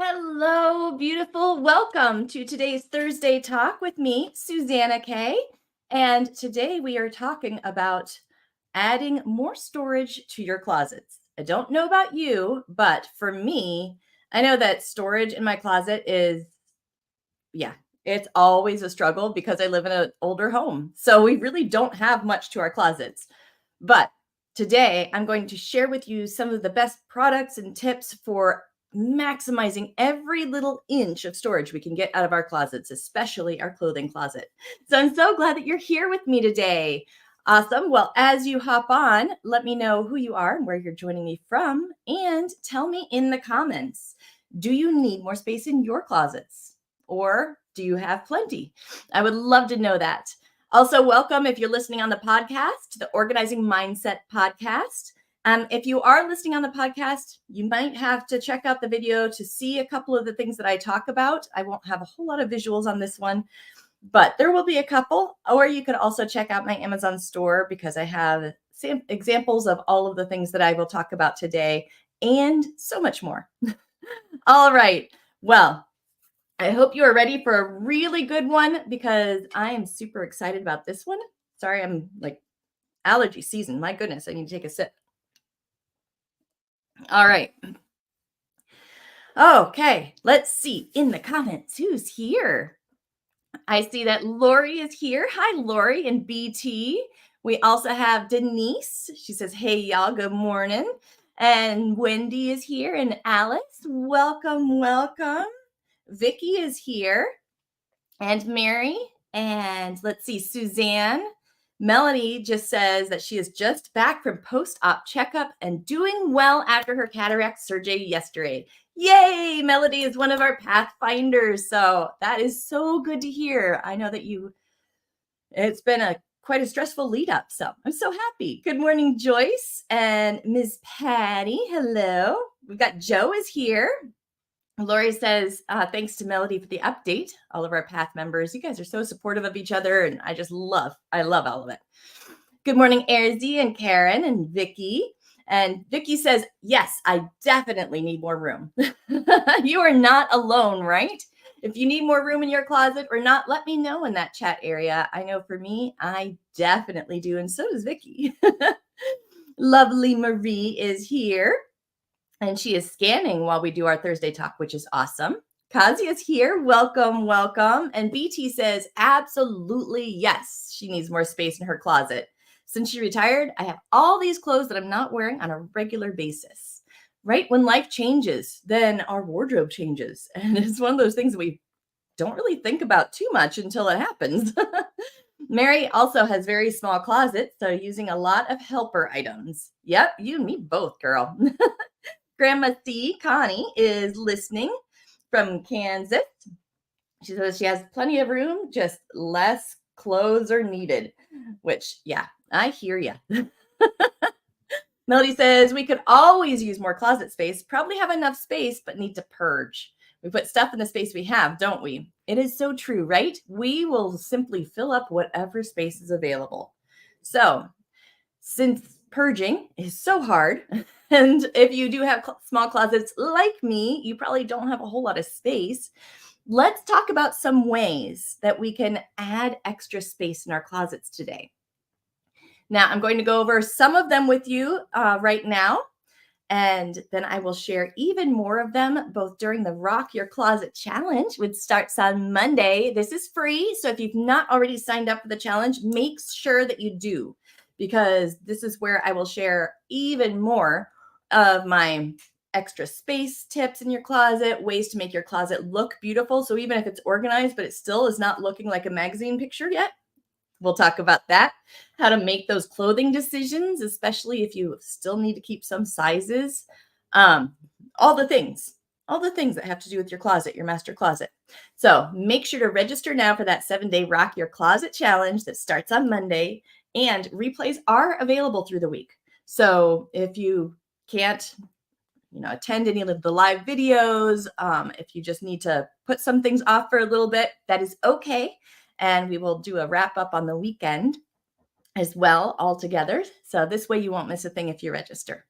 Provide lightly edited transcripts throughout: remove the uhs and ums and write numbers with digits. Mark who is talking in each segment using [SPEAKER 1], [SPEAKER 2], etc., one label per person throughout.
[SPEAKER 1] Hello, beautiful. Welcome to today's Thursday Talk with me, Susanna Kay. And today we are talking about adding more storage to your closets. I don't know about you, but for me, I know that storage in my closet it's always a struggle because I live in an older home. So we really don't have much to our closets. But today I'm going to share with you some of the best products and tips for maximizing every little inch of storage we can get out of our closets, especially our clothing closet. So I'm so glad that you're here with me today. Awesome. Well, as you hop on, let me know who you are and where you're joining me from, and tell me in the comments, do you need more space in your closets or do you have plenty? I would love to know that. Also, welcome if you're listening on the podcast, the Organizing Mindset podcast. If you are listening on the podcast, you might have to check out the video to see a couple of the things that I talk about. I won't have a whole lot of visuals on this one, but there will be a couple. Or you could also check out my Amazon store because I have examples of all of the things that I will talk about today and so much more. All right. Well, I hope you are ready for a really good one because I am super excited about this one. Sorry, I'm like allergy season. My goodness, I need to take a sip. All right. Okay, let's see in the comments who's here. I see that Lori is here. Hi, Lori and BT. We also have Denise. She says, hey, y'all, good morning. And Wendy is here and Alice. Welcome, welcome. Vicky is here. And Mary, and let's see, Suzanne. Melanie just says that she is just back from post-op checkup and doing well after her cataract surgery yesterday. Yay! Melanie is one of our pathfinders, so that is so good to hear. I know that it's been quite a stressful lead up, so I'm so happy. Good morning, Joyce and Ms. Patty. Hello. We've got Joe is here. Lori says, thanks to Melody for the update. All of our PATH members, you guys are so supportive of each other, and I love all of it. Good morning, Erzi and Karen and Vicky. And Vicky says, yes, I definitely need more room. You are not alone, right? If you need more room in your closet or not, let me know in that chat area. I know for me, I definitely do, and so does Vicky. Lovely Marie is here. And she is scanning while we do our Thursday talk, which is awesome. Kazi is here. Welcome, welcome. And BT says, absolutely yes, she needs more space in her closet. Since she retired, I have all these clothes that I'm not wearing on a regular basis. Right? When life changes, then our wardrobe changes. And it's one of those things that we don't really think about too much until it happens. Mary also has very small closets, so using a lot of helper items. Yep, you and me both, girl. Grandma C, Connie, is listening from Kansas. She says she has plenty of room, just less clothes are needed, which, yeah, I hear you. Melody says we could always use more closet space, probably have enough space, but need to purge. We put stuff in the space we have, don't we? It is so true, right? We will simply fill up whatever space is available. So, since purging is so hard, and if you do have small closets like me, you probably don't have a whole lot of space. Let's talk about some ways that we can add extra space in our closets today. Now, I'm going to go over some of them with you right now, and then I will share even more of them both during the Rock Your Closet Challenge, which starts on Monday. This is free, so if you've not already signed up for the challenge, make sure that you do, because this is where I will share even more of my extra space tips in your closet, ways to make your closet look beautiful. So even if it's organized, but it still is not looking like a magazine picture yet, we'll talk about that. How to make those clothing decisions, especially if you still need to keep some sizes. All the things that have to do with your closet, your master closet. So make sure to register now for that 7-day Rock Your Closet Challenge that starts on Monday, and replays are available through the week. So if you can't attend any of the live videos, if you just need to put some things off for a little bit, that is okay. And we will do a wrap up on the weekend as well all together. So this way you won't miss a thing if you register.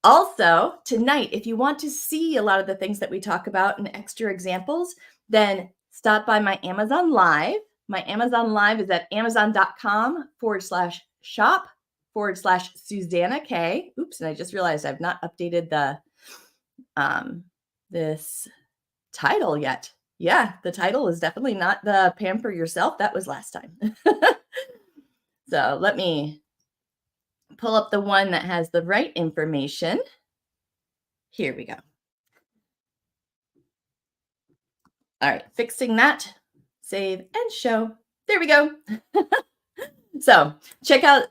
[SPEAKER 1] Also, tonight, if you want to see a lot of the things that we talk about and extra examples, then stop by my Amazon Live. My Amazon Live is at amazon.com/shop/ Susanna K. Oops, and I just realized I've not updated the this title yet. Yeah, the title is definitely not the Pamper Yourself. That was last time. So let me pull up the one that has the right information. Here we go. All right, fixing that. Save and show. There we go. So check out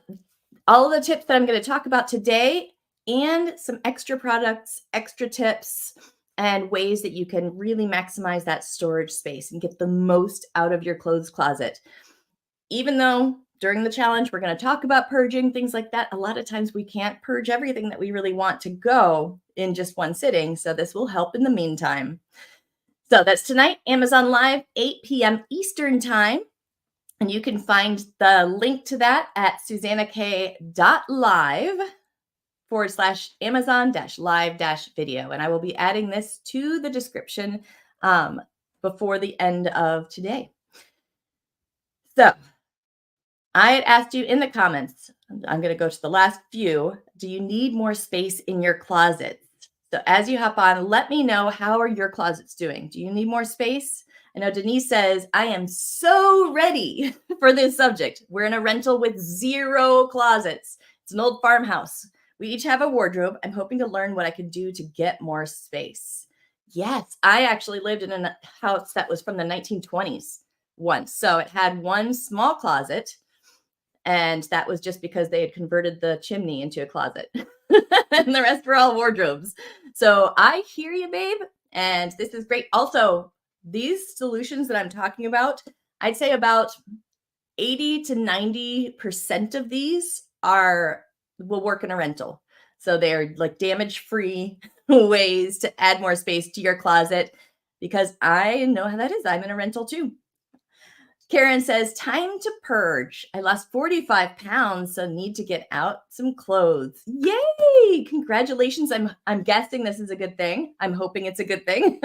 [SPEAKER 1] all of the tips that I'm going to talk about today and some extra products, extra tips, and ways that you can really maximize that storage space and get the most out of your clothes closet. Even though during the challenge, we're going to talk about purging, things like that, a lot of times we can't purge everything that we really want to go in just one sitting. So this will help in the meantime. So that's tonight, Amazon Live, 8 p.m. Eastern Time. And you can find the link to that at susannak.live/Amazon-live-video. And I will be adding this to the description before the end of today. So I had asked you in the comments, I'm going to go to the last few. Do you need more space in your closets? So as you hop on, let me know, how are your closets doing? Do you need more space? I know Denise says, I am so ready for this subject. We're in a rental with 0 closets. It's an old farmhouse. We each have a wardrobe. I'm hoping to learn what I can do to get more space. Yes, I actually lived in a house that was from the 1920s once. So it had one small closet, and that was just because they had converted the chimney into a closet. And the rest were all wardrobes. So I hear you, babe. And this is great. Also, these solutions that I'm talking about, I'd say about 80 to 90% of these will work in a rental. So they're like damage-free ways to add more space to your closet, because I know how that is. I'm in a rental too. Karen says, time to purge. I lost 45 pounds, so need to get out some clothes. Yay! Congratulations. I'm guessing this is a good thing. I'm hoping it's a good thing.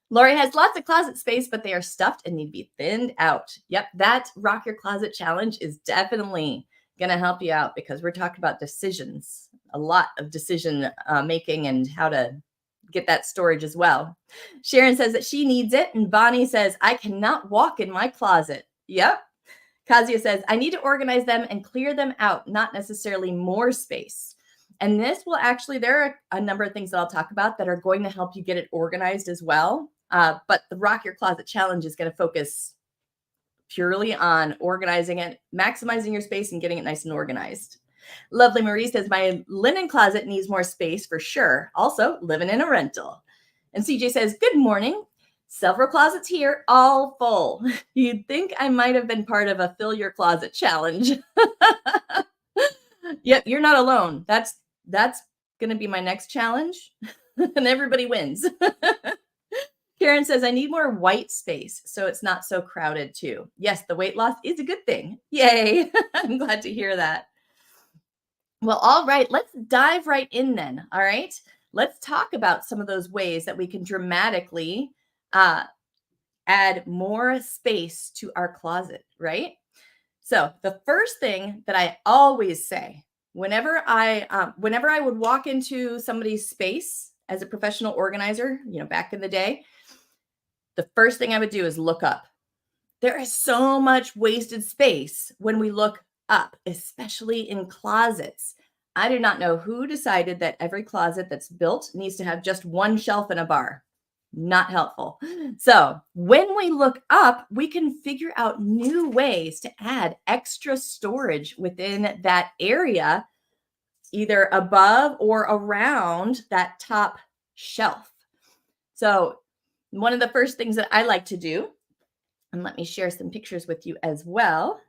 [SPEAKER 1] Lori has lots of closet space, but they are stuffed and need to be thinned out. Yep, that Rock Your Closet Challenge is definitely going to help you out, because we're talking about decisions, a lot of decision making, and how to get that storage as well. Sharon says that she needs it. And Bonnie says, I cannot walk in my closet. Yep. Kazia says, I need to organize them and clear them out, not necessarily more space. And this will actually, there are a number of things that I'll talk about that are going to help you get it organized as well. But the Rock Your Closet Challenge is going to focus purely on organizing it, maximizing your space, and getting it nice and organized. Lovely Marie says, my linen closet needs more space for sure. Also, living in a rental. And CJ says, good morning. Several closets here, all full. You'd think I might have been part of a fill your closet challenge. Yep, you're not alone. That's going to be my next challenge. And everybody wins. Karen says, I need more white space so it's not so crowded too. Yes, the weight loss is a good thing. Yay. I'm glad to hear that. Well, all right, let's dive right in then. All right, let's talk about some of those ways that we can dramatically add more space to our closet, right? So the first thing that I always say whenever I would walk into somebody's space as a professional organizer, back in the day, the first thing I would do is look up. There is so much wasted space when we look up, especially in closets. I do not know who decided that every closet that's built needs to have just one shelf and a bar. Not helpful. So when we look up, we can figure out new ways to add extra storage within that area, either above or around that top shelf. So one of the first things that I like to do, and let me share some pictures with you as well.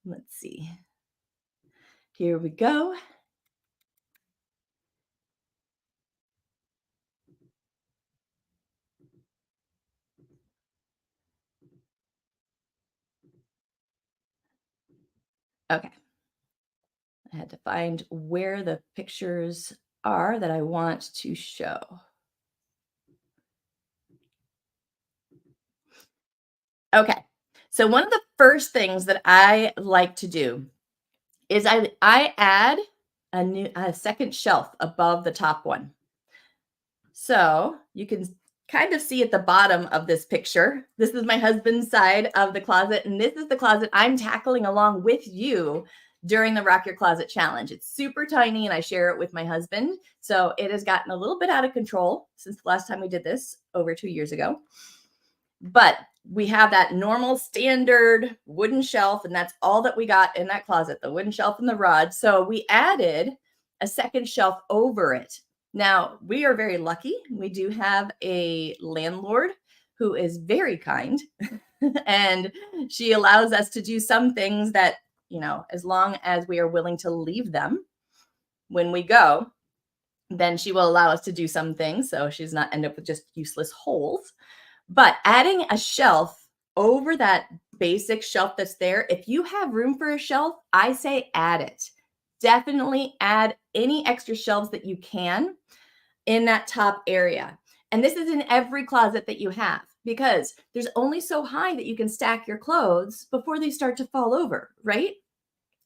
[SPEAKER 1] Let's see. Here we go. Okay. I had to find where the pictures are that I want to show. Okay. So one of the first things that I like to do is I add a second shelf above the top one. So you can kind of see at the bottom of this picture, this is my husband's side of the closet, and this is the closet I'm tackling along with you during the Rock Your Closet Challenge. It's super tiny and I share it with my husband. So it has gotten a little bit out of control since the last time we did this over 2 years ago. But we have that normal standard wooden shelf, and that's all that we got in that closet, the wooden shelf and the rod. So we added a second shelf over it. Now, we are very lucky. We do have a landlord who is very kind, and she allows us to do some things that, as long as we are willing to leave them when we go, then she will allow us to do some things so she's not end up with just useless holes. But adding a shelf over that basic shelf that's there, if you have room for a shelf, I say add it. Definitely add any extra shelves that you can in that top area. And this is in every closet that you have, because there's only so high that you can stack your clothes before they start to fall over, right?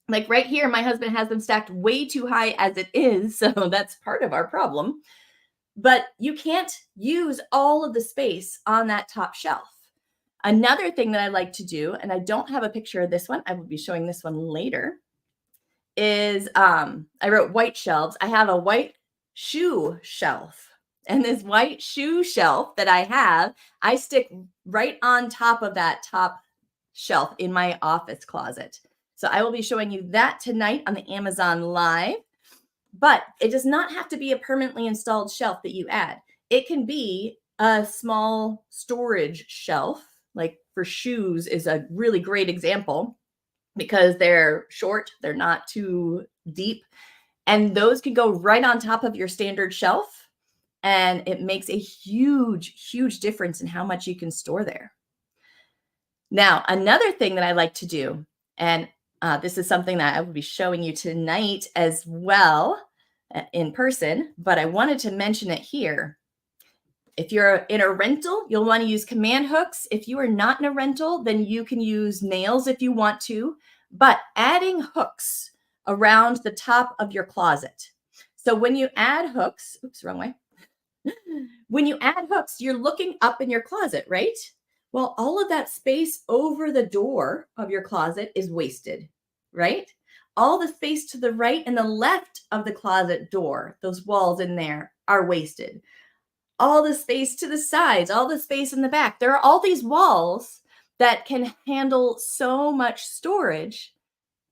[SPEAKER 1] Like right here, my husband has them stacked way too high as it is. So that's part of our problem. But you can't use all of the space on that top shelf. Another thing that I like to do, and I don't have a picture of this one, I will be showing this one later, is I wrote white shelves. I have a white shoe shelf. And this white shoe shelf that I have, I stick right on top of that top shelf in my office closet. So I will be showing you that tonight on the Amazon Live. But it does not have to be a permanently installed shelf that you add. It can be a small storage shelf, like for shoes is a really great example because they're short, they're not too deep, and those can go right on top of your standard shelf, and it makes a huge, huge difference in how much you can store there. Now, another thing that I like to do, and this is something that I will be showing you tonight as well in person, but I wanted to mention it here. If you're in a rental, you'll want to use command hooks. If you are not in a rental, then you can use nails if you want to, but adding hooks around the top of your closet. So when you add hooks, oops, wrong way. When you add hooks, you're looking up in your closet, right? Well, all of that space over the door of your closet is wasted, right? All the space to the right and the left of the closet door, those walls in there, are wasted. All the space to the sides, all the space in the back. There are all these walls that can handle so much storage,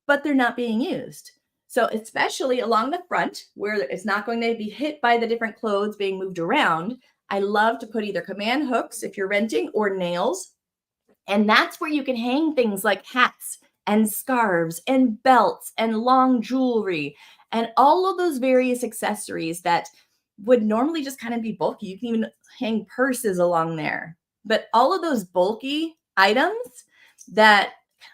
[SPEAKER 1] but they're not being used. So especially along the front where it's not going to be hit by the different clothes being moved around, I love to put either command hooks if you're renting or nails. And that's where you can hang things like hats and scarves and belts and long jewelry and all of those various accessories that would normally just kind of be bulky. You can even hang purses along there. But all of those bulky items that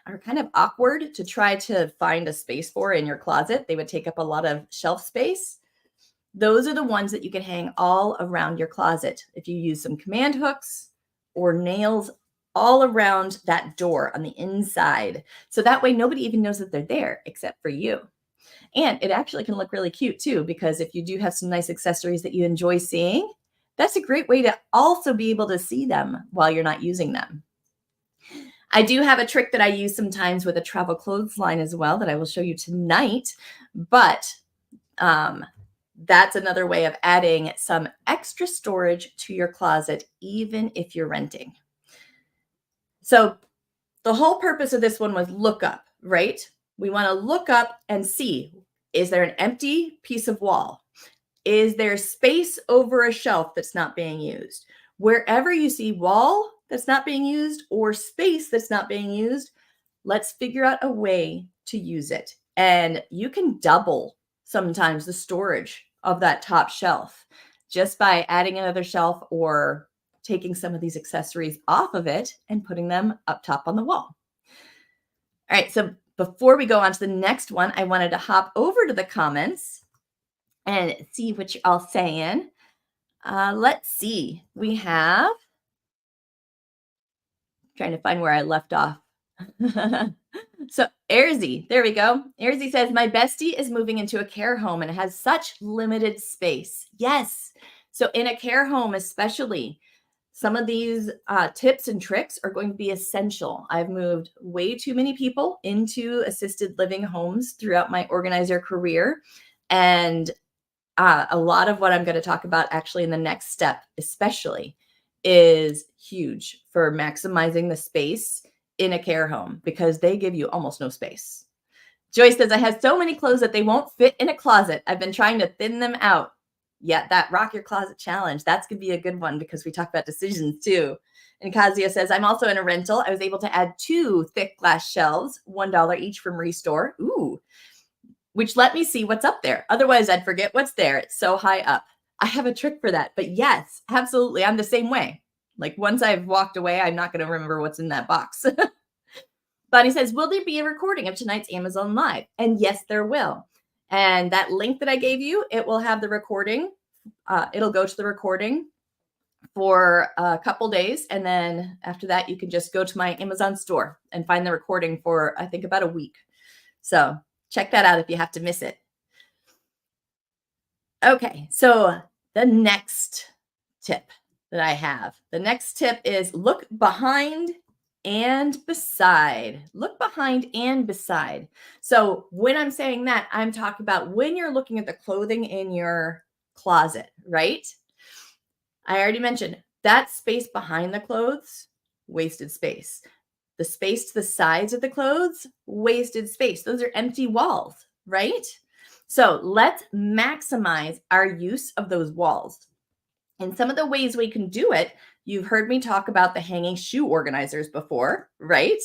[SPEAKER 1] are kind of awkward to try to find a space for in your closet, they would take up a lot of shelf space. Those are the ones that you can hang all around your closet if you use some command hooks or nails all around that door on the inside. So that way nobody even knows that they're there except for you. And it actually can look really cute too, because if you do have some nice accessories that you enjoy seeing, that's a great way to also be able to see them while you're not using them. I do have a trick that I use sometimes with a travel clothesline as well that I will show you tonight, but that's another way of adding some extra storage to your closet, even if you're renting. So the whole purpose of this one was look up, right? We want to look up and see, is there an empty piece of wall? Is there space over a shelf that's not being used? Wherever you see wall that's not being used or space that's not being used, let's figure out a way to use it. And you can double sometimes the storage of that top shelf just by adding another shelf or taking some of these accessories off of it and putting them up top on the wall. All right, so before we go on to the next one, I wanted to hop over to the comments and see what you're all saying. Let's see. We have, trying to find where I left off. So Airzy, there we go. Airzy says, my bestie is moving into a care home and it has such limited space. Yes. So in a care home, especially, some of these tips and tricks are going to be essential. I've moved way too many people into assisted living homes throughout my organizer career. And a lot of what I'm going to talk about actually in the next step, especially, is huge for maximizing the space in a care home because they give you almost no space. Joyce says, I have so many clothes that they won't fit in a closet. I've been trying to thin them out. Yeah, that rock your closet challenge. That's going to be a good one because we talk about decisions too. And Kazia says, I'm also in a rental. I was able to add 2 thick glass shelves, $1 each from Restore. Ooh, which let me see what's up there. Otherwise, I'd forget what's there. It's so high up. I have a trick for that. But yes, absolutely. I'm the same way. Like once I've walked away, I'm not going to remember what's in that box. Bonnie says, will there be a recording of tonight's Amazon Live? And yes, there will. And that link that I gave you, it will have the recording. It'll go to the recording for a couple days. And then after that, you can just go to my Amazon store and find the recording for, I think, about a week. So check that out if you have to miss it. Okay, so the next tip that I have, the next tip is look behind and beside. Look behind and beside. So when I'm saying that, I'm talking about when you're looking at the clothing in your closet, right? I already mentioned that space behind the clothes, wasted space. The space to the sides of the clothes, wasted space. Those are empty walls, right? So let's maximize our use of those walls. And some of the ways we can do it, you've heard me talk about the hanging shoe organizers before, right?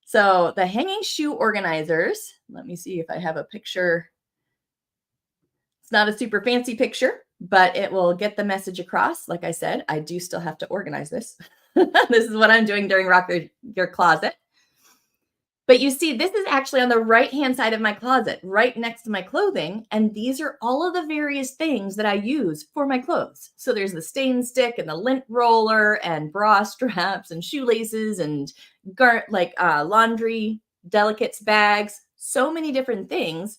[SPEAKER 1] So the hanging shoe organizers, let me see if I have a picture. It's not a super fancy picture, but it will get the message across. Like I said, I do still have to organize this. This is what I'm doing during Rock Your Closet. But you see, this is actually on the right-hand side of my closet, right next to my clothing. And these are all of the various things that I use for my clothes. So there's the stain stick and the lint roller and bra straps and shoelaces and laundry delicates bags, so many different things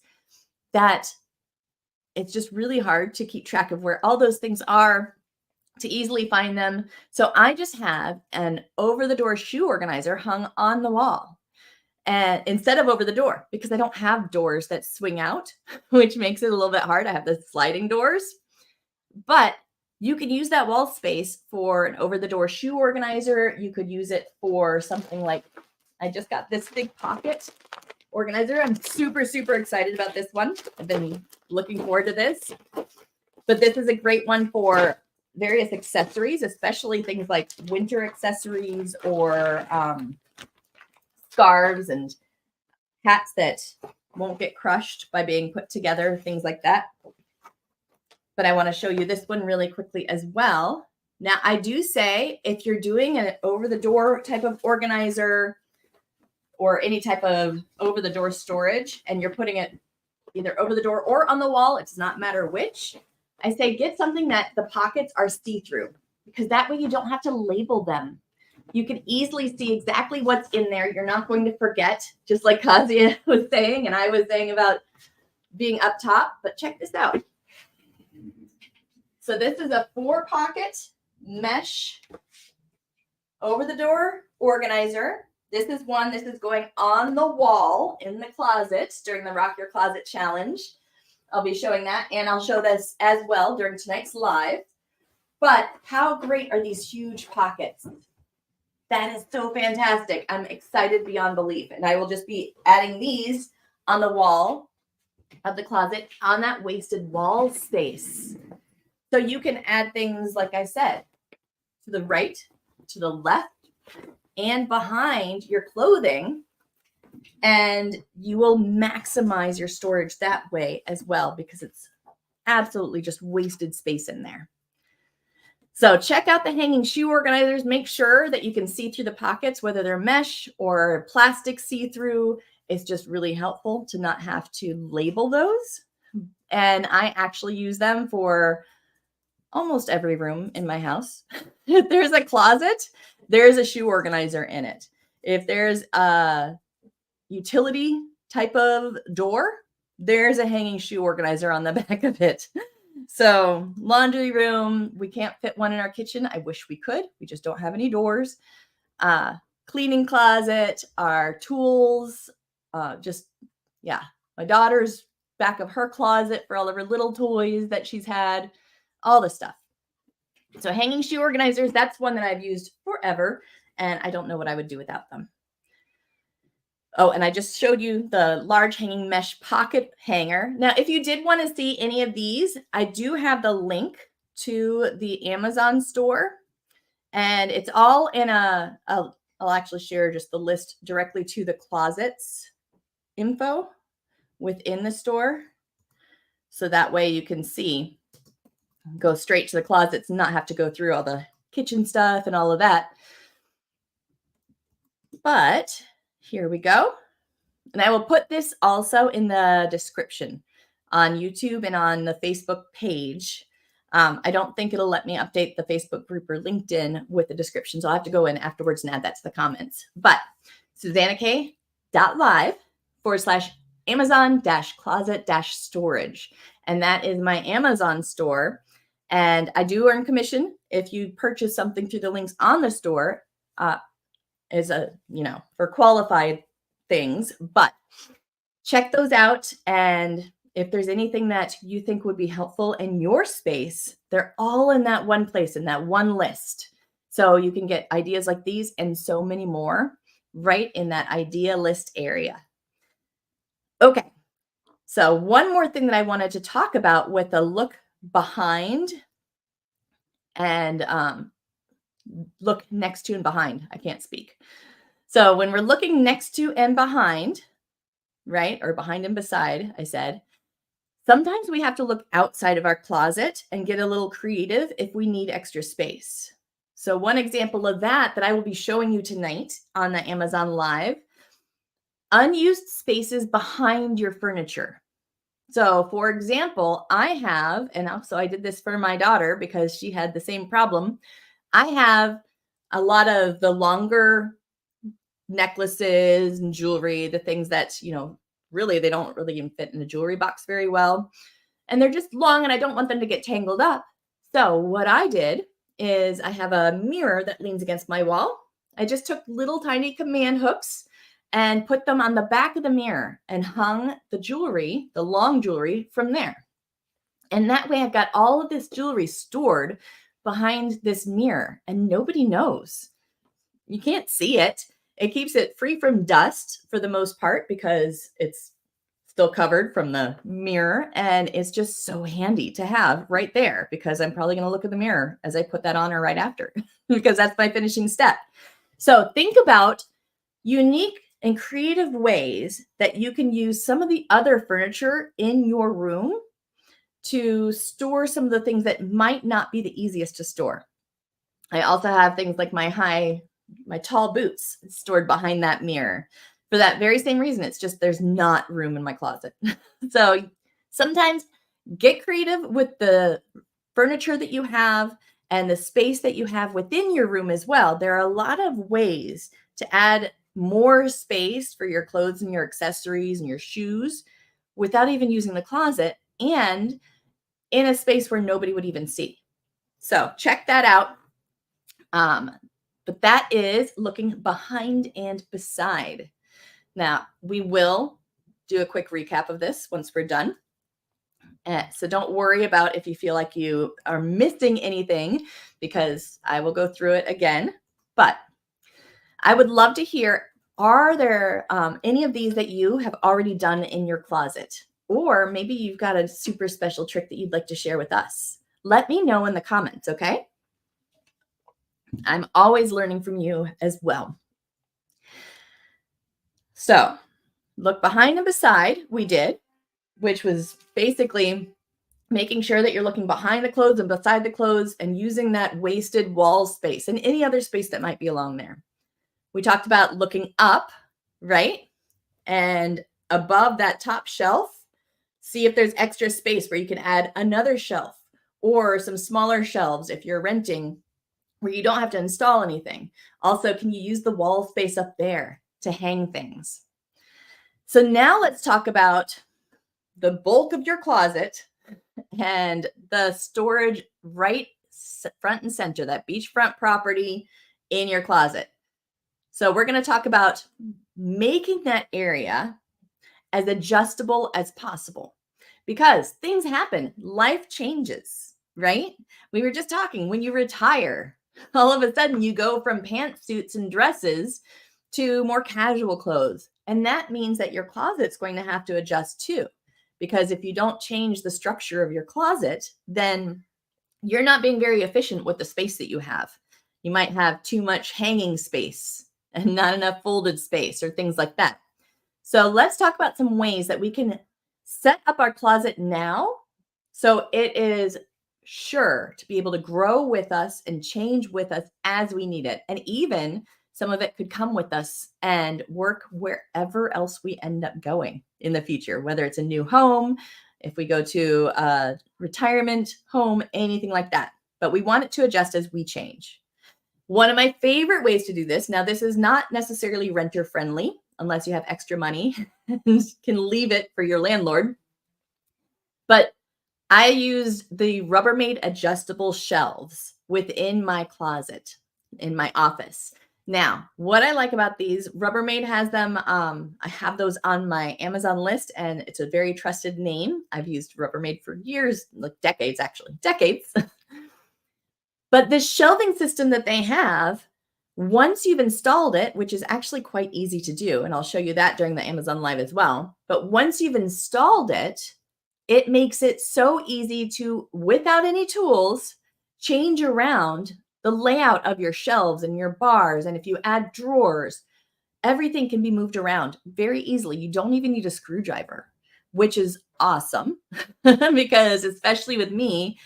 [SPEAKER 1] that it's just really hard to keep track of where all those things are, to easily find them. So I just have an over-the-door shoe organizer hung on the wall. And instead of over the door, because I don't have doors that swing out, which makes it a little bit hard. I have the sliding doors, but you can use that wall space for an over the door shoe organizer. You could use it for something like, I just got this big pocket organizer. I'm super, super excited about this one. I've been looking forward to this, but this is a great one for various accessories, especially things like winter accessories or, scarves and hats that won't get crushed by being put together, things like that. But I want to show you this one really quickly as well. Now, I do say if you're doing an over-the-door type of organizer or any type of over-the-door storage and you're putting it either over the door or on the wall, it does not matter which, I say get something that the pockets are see-through because that way you don't have to label them. You can easily see exactly what's in there. You're not going to forget, just like Kazia was saying, and I was saying about being up top. But check this out. So this is a 4-pocket mesh over-the-door organizer. This is one. This is going on the wall in the closet during the Rock Your Closet Challenge. I'll be showing that, and I'll show this as well during tonight's live. But how great are these huge pockets? That is so fantastic. I'm excited beyond belief. And I will just be adding these on the wall of the closet on that wasted wall space. So you can add things, like I said, to the right, to the left, and behind your clothing. And you will maximize your storage that way as well because it's absolutely just wasted space in there. So check out the hanging shoe organizers. Make sure that you can see through the pockets, whether they're mesh or plastic see-through. It's just really helpful to not have to label those. and I actually use them for almost every room in my house. If there's a closet, there's a shoe organizer in it. If there's a utility type of door, there's a hanging shoe organizer on the back of it. So, laundry room, we can't fit one in our kitchen. I wish we could. We just don't have any doors. Cleaning closet, our tools, yeah, my daughter's back of her closet for all of her little toys that she's had, all the stuff. So hanging shoe organizers, that's one that I've used forever, and I don't know what I would do without them. Oh, and I just showed you the large hanging mesh pocket hanger. Now, if you did want to see any of these, I do have the link to the Amazon store, and it's all in I'll actually share just the list directly to the closets info within the store. So that way you can see, go straight to the closets and not have to go through all the kitchen stuff and all of that. But here we go. And I will put this also in the description on YouTube and on the Facebook page. I don't think it'll let me update the Facebook group or LinkedIn with the description. So I'll have to go in afterwards and add that to the comments. But SusannaK.live/Amazon-closet-storage. And that is my Amazon store. And I do earn commission if you purchase something through the links on the store for qualified things. But check those out. And if there's anything that you think would be helpful in your space, they're all in that one place, in that one list. So you can get ideas like these and so many more right in that idea list area. Okay. So one more thing that I wanted to talk about with a look behind and look next to and behind. I can't speak. So when we're looking next to and behind, right? Or behind and beside, I said, sometimes we have to look outside of our closet and get a little creative if we need extra space. So one example of that I will be showing you tonight on the Amazon Live, unused spaces behind your furniture. So for example, I have, and also I did this for my daughter because she had the same problem. I have a lot of the longer necklaces and jewelry, the things that, really, they don't really even fit in a jewelry box very well. And they're just long and I don't want them to get tangled up. So what I did is I have a mirror that leans against my wall. I just took little tiny command hooks and put them on the back of the mirror and hung the jewelry, the long jewelry, from there. And that way I've got all of this jewelry stored behind this mirror and nobody knows. You can't see it. It keeps it free from dust for the most part because it's still covered from the mirror, and it's just so handy to have right there because I'm probably going to look at the mirror as I put that on or right after because that's my finishing step. So think about unique and creative ways that you can use some of the other furniture in your room to store some of the things that might not be the easiest to store. I also have things like my tall boots stored behind that mirror for that very same reason. It's just there's not room in my closet. So sometimes get creative with the furniture that you have and the space that you have within your room as well. There are a lot of ways to add more space for your clothes and your accessories and your shoes without even using the closet and in a space where nobody would even see. So check that out. But that is looking behind and beside. Now, we will do a quick recap of this once we're done. So don't worry about if you feel like you are missing anything because I will go through it again. But I would love to hear, are there any of these that you have already done in your closet? Or maybe you've got a super special trick that you'd like to share with us. Let me know in the comments, okay? I'm always learning from you as well. So look behind and beside, we did, which was basically making sure that you're looking behind the clothes and beside the clothes and using that wasted wall space and any other space that might be along there. We talked about looking up, right? And above that top shelf, See if there's extra space where you can add another shelf or some smaller shelves if you're renting where you don't have to install anything. Also, can you use the wall space up there to hang things? So now let's talk about the bulk of your closet and the storage right front and center, that beachfront property in your closet. So we're going to talk about making that area as adjustable as possible because things happen, life changes, right? We were just talking when you retire, all of a sudden you go from pantsuits and dresses to more casual clothes. And that means that your closet's going to have to adjust too. Because if you don't change the structure of your closet, then you're not being very efficient with the space that you have. You might have too much hanging space and not enough folded space or things like that. So let's talk about some ways that we can set up our closet now so it is sure to be able to grow with us and change with us as we need it. And even some of it could come with us and work wherever else we end up going in the future, whether it's a new home, if we go to a retirement home, anything like that. But we want it to adjust as we change. One of my favorite ways to do this, now this is not necessarily renter friendly unless you have extra money and can leave it for your landlord. But I used the Rubbermaid adjustable shelves within my closet in my office. Now, what I like about these, Rubbermaid has them. I have those on my Amazon list, and it's a very trusted name. I've used Rubbermaid for years, like decades, actually, decades. But this shelving system that they have, once you've installed it, which is actually quite easy to do, and I'll show you that during the Amazon Live as well. But once you've installed it, it makes it so easy to, without any tools, change around the layout of your shelves and your bars. And if you add drawers, everything can be moved around very easily. You don't even need a screwdriver, which is awesome because especially with me,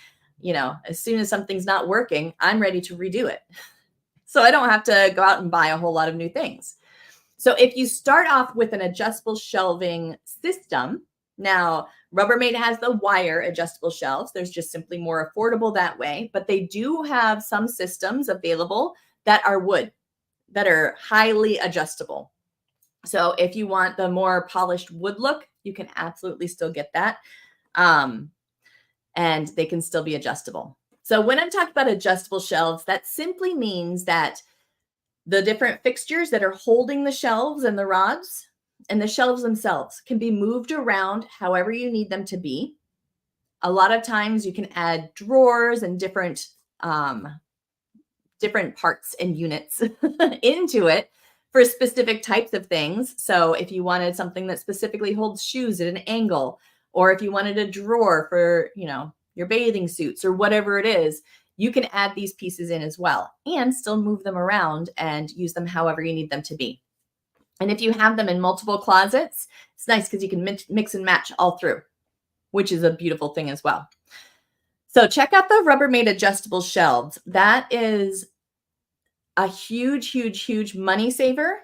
[SPEAKER 1] as soon as something's not working, I'm ready to redo it. So I don't have to go out and buy a whole lot of new things. So if you start off with an adjustable shelving system, now Rubbermaid has the wire adjustable shelves. There's just simply more affordable that way, but they do have some systems available that are wood, that are highly adjustable. So if you want the more polished wood look, you can absolutely still get that. And they can still be adjustable. So when I'm talking about adjustable shelves, that simply means that the different fixtures that are holding the shelves and the rods and the shelves themselves can be moved around however you need them to be. A lot of times you can add drawers and different parts and units into it for specific types of things. So if you wanted something that specifically holds shoes at an angle, or if you wanted a drawer for, your bathing suits or whatever it is, you can add these pieces in as well and still move them around and use them however you need them to be. And if you have them in multiple closets, it's nice because you can mix and match all through, which is a beautiful thing as well. So check out the Rubbermaid adjustable shelves. That is a huge, huge, huge money saver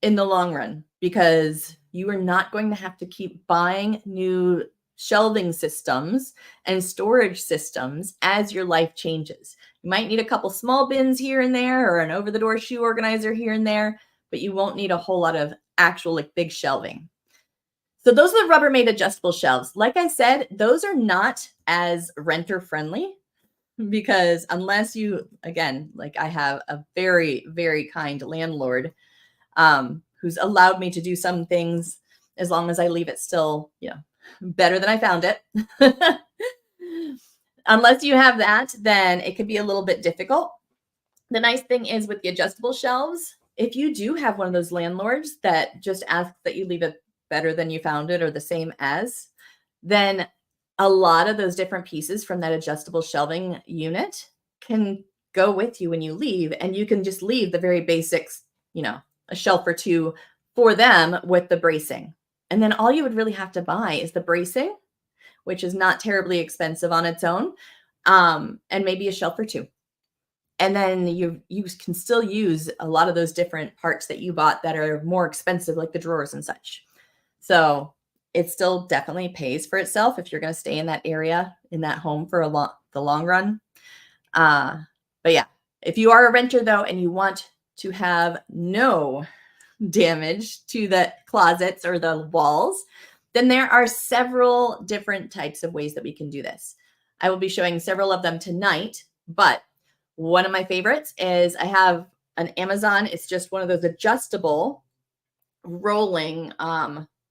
[SPEAKER 1] in the long run because you are not going to have to keep buying new shelving systems and storage systems as your life changes. You might need a couple small bins here and there or an over-the-door shoe organizer here and there, but you won't need a whole lot of actual big shelving. So those are the Rubbermaid adjustable shelves. Like I said, those are not as renter friendly because unless you, again, I have a very, very kind landlord who's allowed me to do some things as long as I leave it still, better than I found it. Unless you have that, then it could be a little bit difficult. The nice thing is with the adjustable shelves, if you do have one of those landlords that just asks that you leave it better than you found it or the same as, then a lot of those different pieces from that adjustable shelving unit can go with you when you leave, and you can just leave the very basics, a shelf or two for them with the bracing. And then all you would really have to buy is the bracing, which is not terribly expensive on its own, and maybe a shelf or two. And then you can still use a lot of those different parts that you bought that are more expensive, like the drawers and such. So it still definitely pays for itself if you're going to stay in that area, in that home for the long run. But yeah, if you are a renter though, and you want to have no damage to the closets or the walls, then there are several different types of ways that we can do this. I will be showing several of them tonight, but one of my favorites is I have an Amazon. It's just one of those adjustable rolling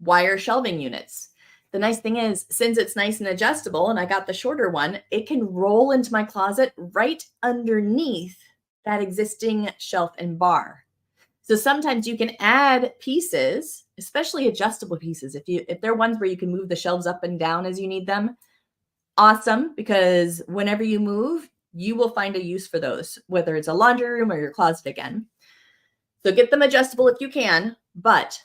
[SPEAKER 1] wire shelving units. The nice thing is, since it's nice and adjustable and I got the shorter one, it can roll into my closet right underneath that existing shelf and bar. So sometimes you can add pieces, especially adjustable pieces. If they're ones where you can move the shelves up and down as you need them, awesome, because whenever you move, you will find a use for those, whether it's a laundry room or your closet again. So get them adjustable if you can, but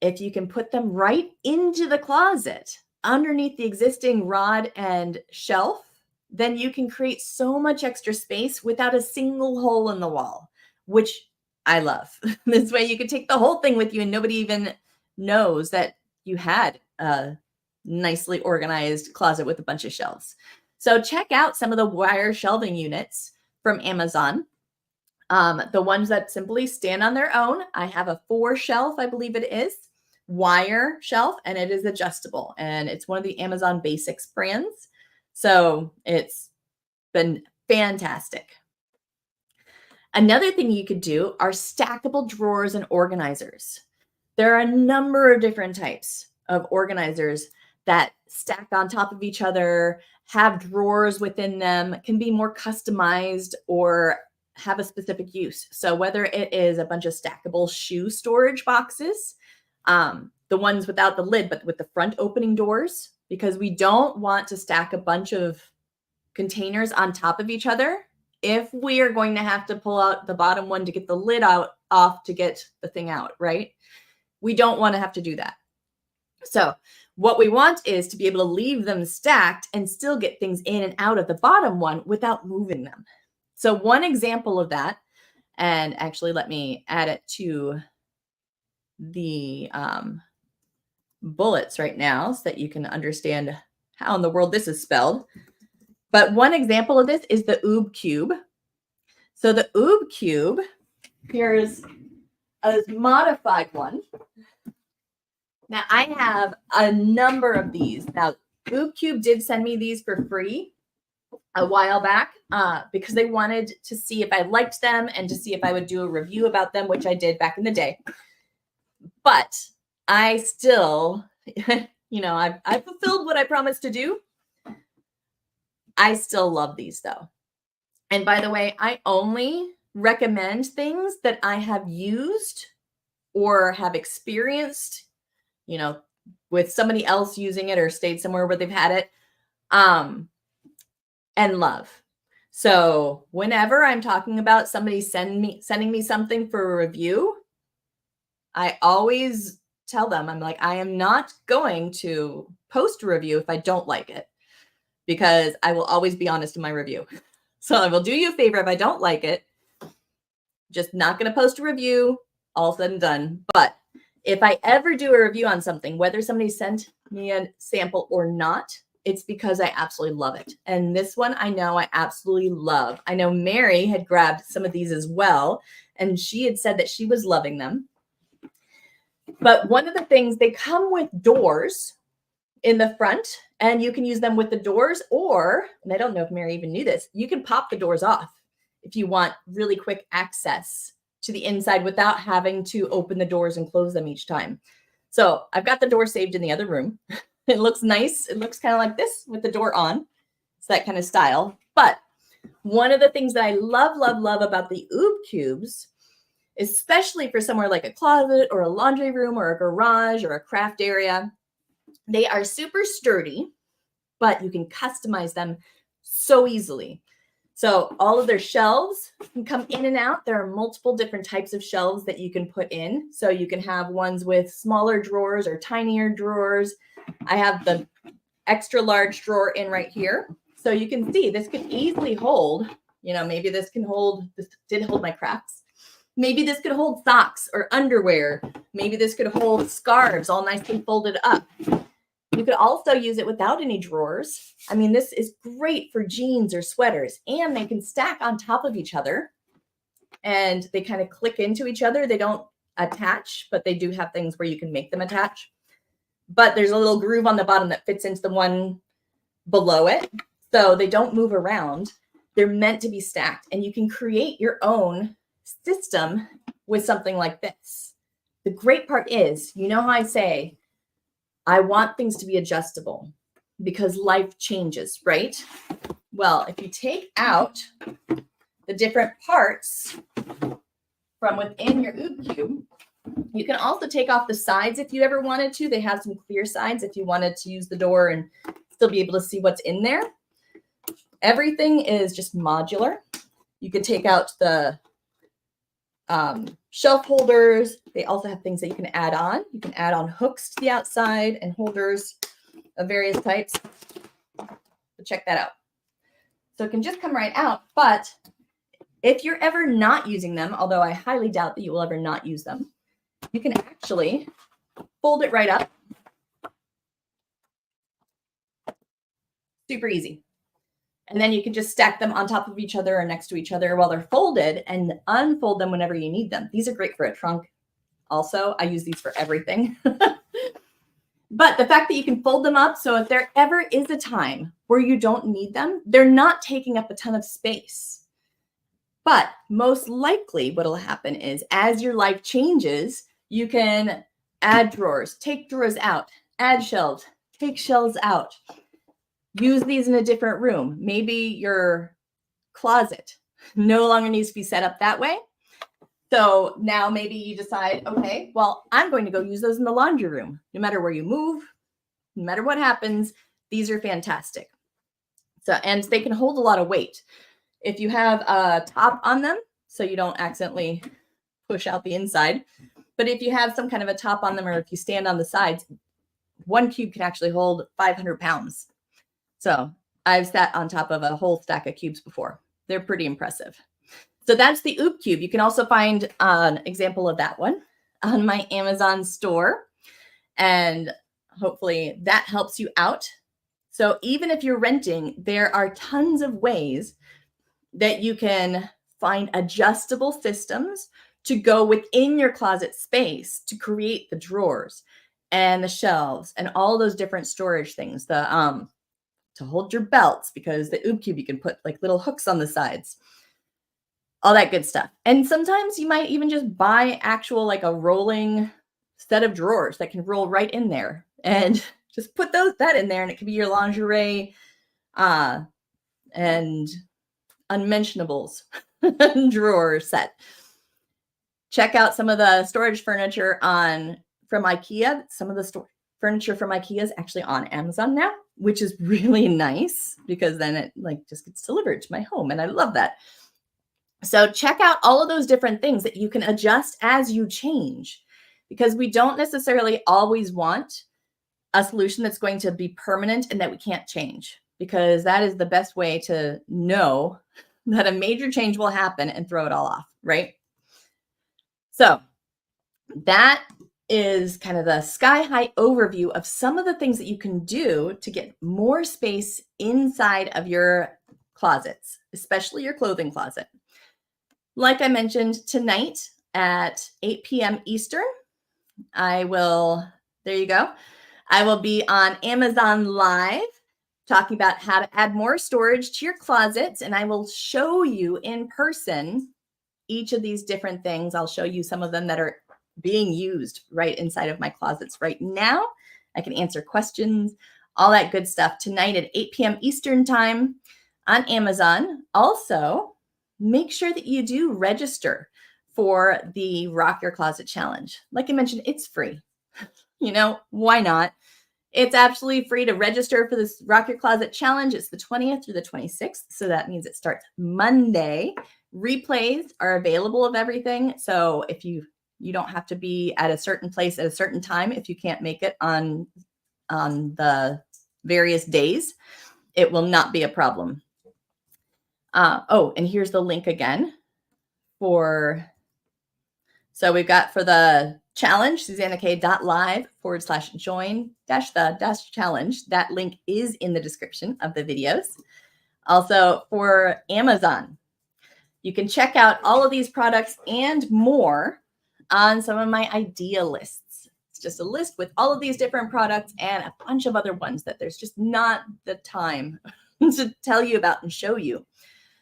[SPEAKER 1] if you can put them right into the closet underneath the existing rod and shelf, then you can create so much extra space without a single hole in the wall, which I love. This way you can take the whole thing with you and nobody even knows that you had a nicely organized closet with a bunch of shelves. So check out some of the wire shelving units from Amazon. The ones that simply stand on their own. I have a 4-shelf, I believe it is, wire shelf, and it is adjustable. And it's one of the Amazon Basics brands. So it's been fantastic. Another thing you could do are stackable drawers and organizers. There are a number of different types of organizers that stack on top of each other, have drawers within them, can be more customized or have a specific use. So whether it is a bunch of stackable shoe storage boxes, the ones without the lid, but with the front opening doors, because we don't want to stack a bunch of containers on top of each other if we are going to have to pull out the bottom one to get the lid off to get the thing out, right? We don't want to have to do that. So what we want is to be able to leave them stacked and still get things in and out of the bottom one without moving them. So one example of that, and actually let me add it to the bullets right now so that you can understand how in the world this is spelled. But one example of this is the oob cube. So the oob cube, here's a modified one. Now I have a number of these. Now oob cube did send me these for free a while back because they wanted to see if I liked them and to see if I would do a review about them, which I did back in the day. But I still, I fulfilled what I promised to do. I still love these though. And by the way, I only recommend things that I have used or have experienced, with somebody else using it or stayed somewhere where they've had it, and love. So whenever I'm talking about somebody sending me something for a review, I always tell them, I'm like, I am not going to post a review if I don't like it, because I will always be honest in my review. So I will do you a favor if I don't like it, just not going to post a review, all said and done. But if I ever do a review on something, whether somebody sent me a sample or not, it's because I absolutely love it. And this one I know I absolutely love. I know Mary had grabbed some of these as well, and she had said that she was loving them. But one of the things, they come with doors in the front, and you can use them with the doors, or, and I don't know if Mary even knew this, you can pop the doors off if you want really quick access to the inside without having to open the doors and close them each time. So I've got the door saved in the other room. It looks nice. It looks kind of like this with the door on. It's that kind of style. But one of the things that I love, love, love about the oob cubes, especially for somewhere like a closet or a laundry room or a garage or a craft area, they are super sturdy, but you can customize them so easily. So all of their shelves can come in and out. There are multiple different types of shelves that you can put in. So you can have ones with smaller drawers or tinier drawers. I have the extra large drawer in right here. So you can see this could easily hold, maybe this did hold my crafts. Maybe this could hold socks or underwear. Maybe this could hold scarves all nicely folded up. You could also use it without any drawers. I mean, this is great for jeans or sweaters, and they can stack on top of each other and they kind of click into each other. They don't attach, but they do have things where you can make them attach. But there's a little groove on the bottom that fits into the one below it. So they don't move around. They're meant to be stacked, and you can create your own system with something like this. The great part is, you know how I say, I want things to be adjustable because life changes, right? Well, if you take out the different parts from within your OOP cube, you can also take off the sides if you ever wanted to. They have some clear sides if you wanted to use the door and still be able to see what's in there. Everything is just modular. You can take out the shelf holders. They also have things that you can add on. You can add on hooks to the outside and holders of various types. So check that out. So it can just come right out, but if you're ever not using them, although I highly doubt that you will ever not use them, you can actually fold it right up. Super easy. And then you can just stack them on top of each other or next to each other while they're folded and unfold them whenever you need them. These are great for a trunk. Also, I use these for everything. But the fact that you can fold them up, so if there ever is a time where you don't need them, they're not taking up a ton of space. But most likely what will happen is as your life changes, you can add drawers, take drawers out, add shelves, take shelves out. Use these in a different room. Maybe your closet no longer needs to be set up that way. So now maybe you decide, okay, well, I'm going to go use those in the laundry room. No matter where you move, no matter what happens, these are fantastic. So, and they can hold a lot of weight. If you have a top on them, so you don't accidentally push out the inside, but if you have some kind of a top on them, or if you stand on the sides, one cube can actually hold 500 pounds. So I've sat on top of a whole stack of cubes before. They're pretty impressive. So that's the OOP cube. You can also find an example of that one on my Amazon store. And hopefully that helps you out. So even if you're renting, there are tons of ways that you can find adjustable systems to go within your closet space to create the drawers and the shelves and all those different storage things. To hold your belts, because the OOP cube, you can put like little hooks on the sides, all that good stuff. And sometimes you might even just buy actual, like a rolling set of drawers that can roll right in there and just put that in there. And it could be your lingerie and unmentionables drawer set. Check out some of the storage furniture from IKEA. Some of the furniture from IKEA is actually on Amazon now, which is really nice because then it like just gets delivered to my home. And I love that. So check out all of those different things that you can adjust as you change, because we don't necessarily always want a solution that's going to be permanent and that we can't change, because that is the best way to know that a major change will happen and throw it all off, right? So that is kind of the sky high overview of some of the things that you can do to get more space inside of your closets, especially your clothing closet. Like I mentioned, tonight at 8 p.m. Eastern, there you go. I will be on Amazon Live talking about how to add more storage to your closets, and I will show you in person each of these different things. I'll show you some of them that are being used right inside of my closets right now. I can answer questions, all that good stuff tonight at 8 p.m. Eastern time on Amazon. Also, make sure that you do register for the Rock Your Closet Challenge. Like I mentioned, it's free. Why not? It's absolutely free to register for this Rock Your Closet Challenge. It's the 20th through the 26th. So that means it starts Monday. Replays are available of everything. So if you don't have to be at a certain place at a certain time if you can't make it on the various days. It will not be a problem. And here's the link again so we've got for the challenge, susannak.live/join-the-challenge. That link is in the description of the videos. Also for Amazon, you can check out all of these products and more on some of my idea lists. It's just a list with all of these different products and a bunch of other ones that there's just not the time to tell you about and show you.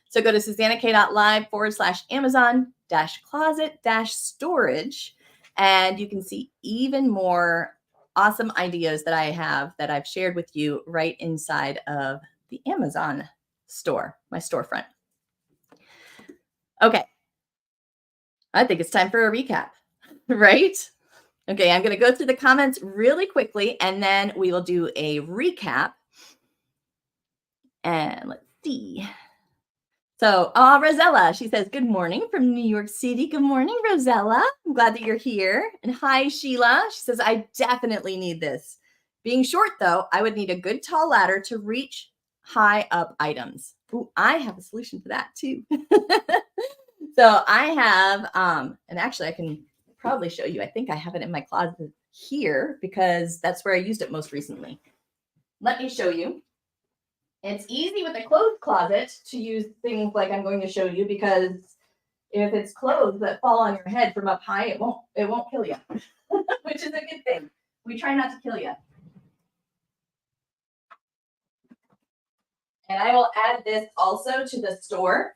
[SPEAKER 1] So go to susannak.live/Amazon-closet-storage, and you can see even more awesome ideas that I have that I've shared with you right inside of the Amazon store, my storefront. Okay. I think it's time for a recap, right? Okay, I'm going to go through the comments really quickly, and then we will do a recap. And let's see. So, Rosella, she says, good morning from New York City. Good morning, Rosella. I'm glad that you're here. And hi, Sheila. She says, I definitely need this. Being short, though, I would need a good tall ladder to reach high up items. Ooh, I have a solution for that, too. So I have, and actually I can probably show you. I think I have it in my closet here because that's where I used it most recently. Let me show you. It's easy with a clothes closet to use things like I'm going to show you, because if it's clothes that fall on your head from up high, it won't kill you, which is a good thing. We try not to kill you. And I will add this also to the store.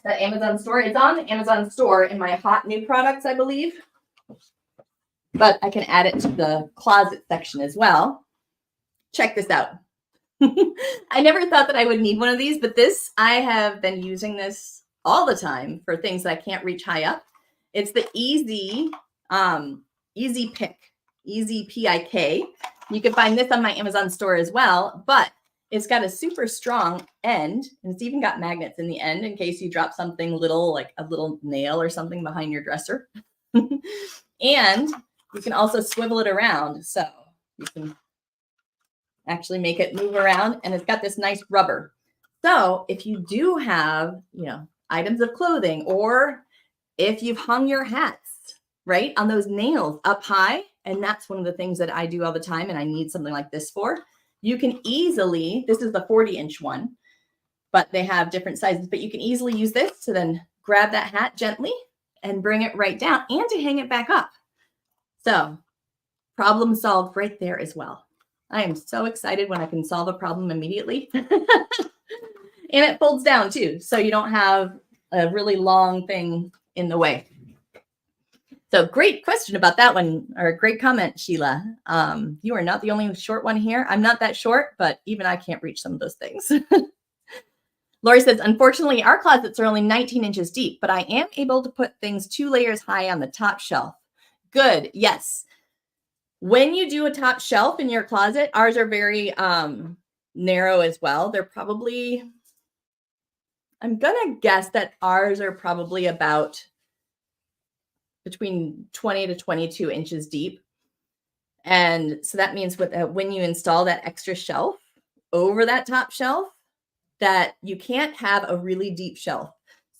[SPEAKER 1] That Amazon store. It's on the Amazon store in my hot new products, I believe. But I can add it to the closet section as well. Check this out. I never thought that I would need one of these, but I have been using this all the time for things that I can't reach high up. It's the Easy Pick, Easy P-I-K. You can find this on my Amazon store as well, but it's got a super strong end, and it's even got magnets in the end in case you drop something little, like a little nail or something behind your dresser. And you can also swivel it around, so you can actually make it move around, and it's got this nice rubber. So if you do have, items of clothing, or if you've hung your hats, right, on those nails up high, and that's one of the things that I do all the time, and I need something like this for, you can easily, this is the 40-inch one, but they have different sizes, but you can easily use this to then grab that hat gently and bring it right down, and to hang it back up. So problem solved right there as well. I am so excited when I can solve a problem immediately. And it folds down too, so you don't have a really long thing in the way. So great question about that one, or great comment, Sheila. You are not the only short one here. I'm not that short, but even I can't reach some of those things. Lori says, unfortunately, our closets are only 19 inches deep, but I am able to put things 2 layers high on the top shelf. Good, yes. When you do a top shelf in your closet, ours are very narrow as well. They're probably, I'm going to guess that ours are probably about between 20 to 22 inches deep. And so that means when you install that extra shelf over that top shelf, that you can't have a really deep shelf.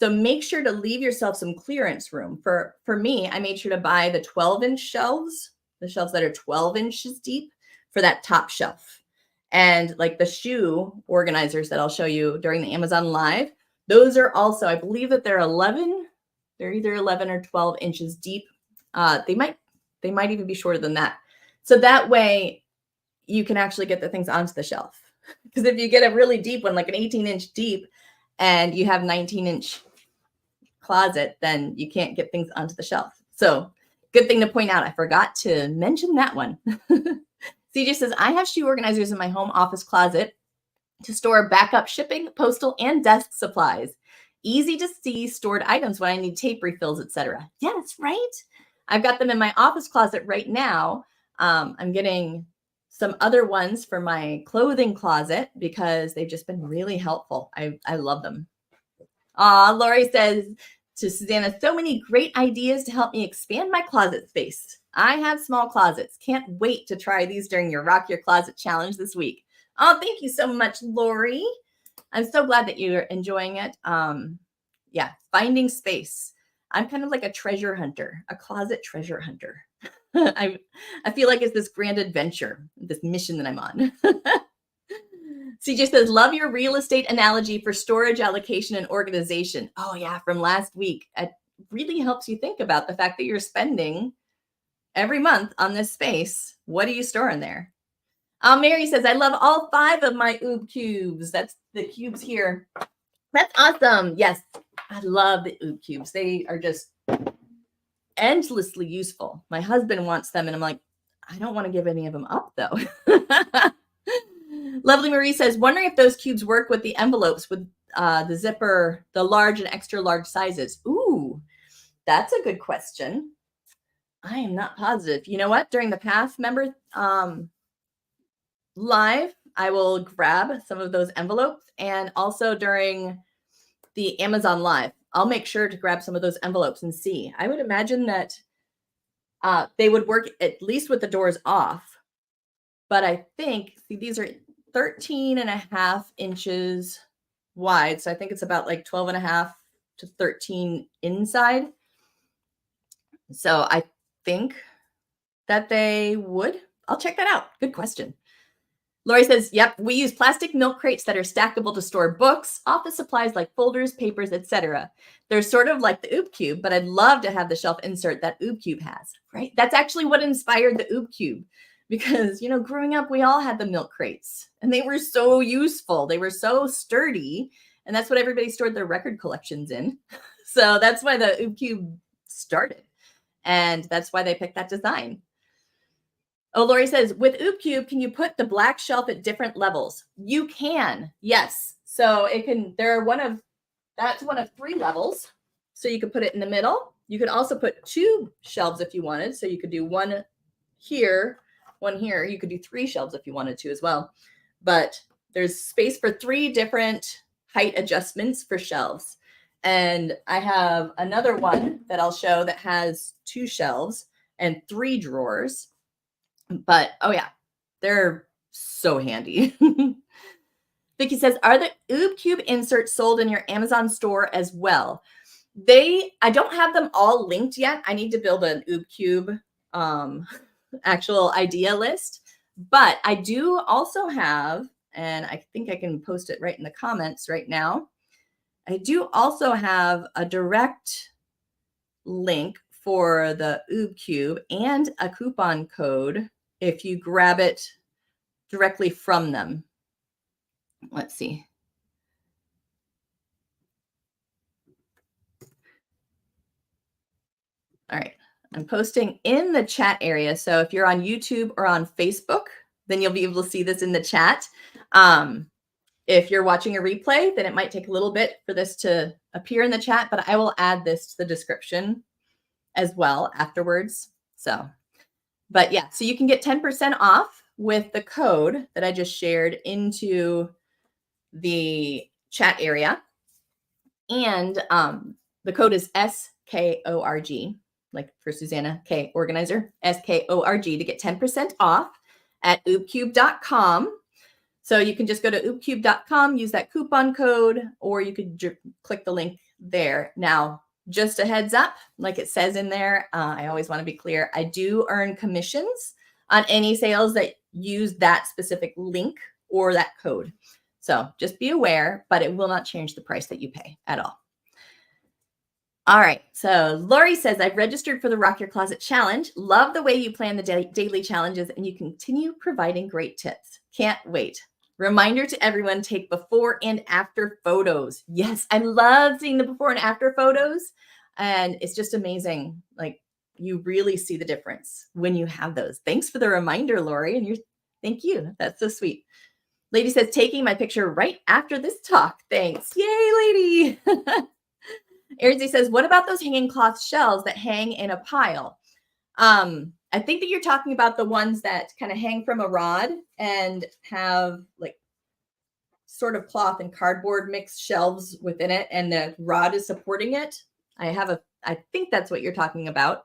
[SPEAKER 1] So make sure to leave yourself some clearance room. For me, I made sure to buy the 12-inch shelves, the shelves that are 12 inches deep for that top shelf. And like the shoe organizers that I'll show you during the Amazon Live, those are also, I believe that they're 11. They're either 11 or 12 inches deep. They might even be shorter than that. So that way you can actually get the things onto the shelf. Because if you get a really deep one, like an 18-inch deep, and you have 19-inch closet, then you can't get things onto the shelf. So good thing to point out. I forgot to mention that one. CJ says, I have shoe organizers in my home office closet to store backup shipping, postal, and desk supplies. Easy to see stored items when I need tape refills, etc. Yes, right? I've got them in my office closet right now. I'm getting some other ones for my clothing closet because they've just been really helpful. I love them. Lori says to Susanna, so many great ideas to help me expand my closet space. I have small closets. Can't wait to try these during your Rock Your Closet challenge this week. Oh, thank you so much, Lori. I'm so glad that you're enjoying it. Yeah, finding space. I'm kind of like a treasure hunter, a closet treasure hunter. I feel like it's this grand adventure, this mission that I'm on. CJ says, love your real estate analogy for storage allocation and organization. Oh, yeah, from last week. It really helps you think about the fact that you're spending every month on this space. What do you store in there? Mary says, I love all 5 of my oob cubes. That's the cubes here. That's awesome. Yes, I love the oob cubes. They are just endlessly useful. My husband wants them, and I'm like, I don't want to give any of them up, though. Lovely Marie says, wondering if those cubes work with the envelopes with the zipper, the large and extra large sizes. Ooh, that's a good question. I am not positive. You know what? During the Path member live, I will grab some of those envelopes, and also during the Amazon live, I'll make sure to grab some of those envelopes and see. I would imagine that they would work at least with the doors off, but I think, see, these are 13.5 inches wide. So I think it's about like 12.5 to 13 inside. So I think that they would. I'll check that out. Good question. Lori says, yep, we use plastic milk crates that are stackable to store books, office supplies like folders, papers, etc. They're sort of like the Oob Cube, but I'd love to have the shelf insert that Oob Cube has, right? That's actually what inspired the Oob Cube, because, you know, growing up, we all had the milk crates, and they were so useful. They were so sturdy, and that's what everybody stored their record collections in. So that's why the Oob Cube started, and that's why they picked that design. Oh, Lori says, with Oob Cube, can you put the black shelf at different levels? You can, yes. So it can, that's one of 3 levels. So you could put it in the middle. You could also put 2 shelves if you wanted. So you could do one here, one here. You could do 3 shelves if you wanted to as well. But there's space for 3 different height adjustments for shelves. And I have another one that I'll show that has 2 shelves and 3 drawers. But, oh yeah, they're so handy. Vicky says, are the Oob Cube inserts sold in your Amazon store as well? I don't have them all linked yet. I need to build an Oob Cube actual idea list. But I do also have, and I think I can post it right in the comments right now. I do also have a direct link for the Oob Cube and a coupon code if you grab it directly from them. Let's see. All right, I'm posting in the chat area. So if you're on YouTube or on Facebook, then you'll be able to see this in the chat. If you're watching a replay, then it might take a little bit for this to appear in the chat, but I will add this to the description as well afterwards. So, but yeah, so you can get 10% off with the code that I just shared into the chat area. And the code is SKORG, like for Susanna K, organizer, SKORG, to get 10% off at oobcube.com. So you can just go to oobcube.com, use that coupon code, or you could click the link there. Now, just a heads up, like it says in there, I always want to be clear, I do earn commissions on any sales that use that specific link or that code. So just be aware, but it will not change the price that you pay at all. All right, so Lori says, I've registered for the Rock Your Closet Challenge. Love the way you plan the daily challenges, and you continue providing great tips. Can't wait. Reminder to everyone, take before and after photos. Yes, I love seeing the before and after photos. And it's just amazing. Like, you really see the difference when you have those. Thanks for the reminder, Lori. And thank you. That's so sweet. Lady says, taking my picture right after this talk. Thanks. Yay, lady. Airzy says, what about those hanging cloth shelves that hang in a pile? I think that you're talking about the ones that kind of hang from a rod and have like sort of cloth and cardboard mixed shelves within it, and the rod is supporting it. I think that's what you're talking about.